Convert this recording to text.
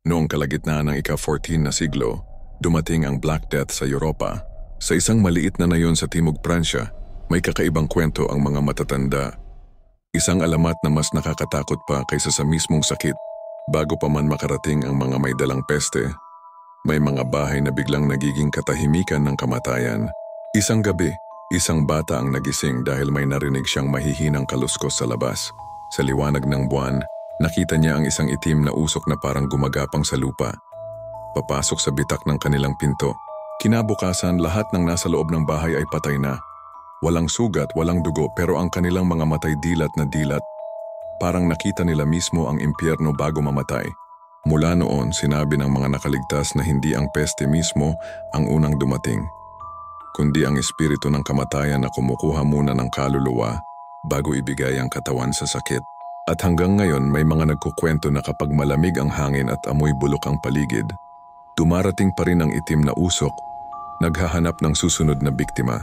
Noong kalagitnaan ng ika-14 na siglo, dumating ang Black Death sa Europa. Sa isang maliit na nayon sa Timog Pransya, may kakaibang kwento ang mga matatanda. Isang alamat na mas nakakatakot pa kaysa sa mismong sakit. Bago pa man makarating ang mga may dalang peste, may mga bahay na biglang nagiging katahimikan ng kamatayan. Isang gabi, isang bata ang nagising dahil may narinig siyang mahihinang kaluskos sa labas. Sa liwanag ng buwan, nakita niya ang isang itim na usok na parang gumagapang sa lupa. Papasok sa bitak ng kanilang pinto. Kinabukasan, lahat ng nasa loob ng bahay ay patay na. Walang sugat, walang dugo, pero ang kanilang mga matay dilat na dilat. Parang nakita nila mismo ang impyerno bago mamatay. Mula noon, sinabi ng mga nakaligtas na hindi ang peste mismo ang unang dumating, kundi ang espiritu ng kamatayan na kumukuha muna ng kaluluwa bago ibigay ang katawan sa sakit. At hanggang ngayon may mga nagkukwento na kapag malamig ang hangin at amoy bulok ang paligid, dumarating pa rin ang itim na usok, naghahanap ng susunod na biktima.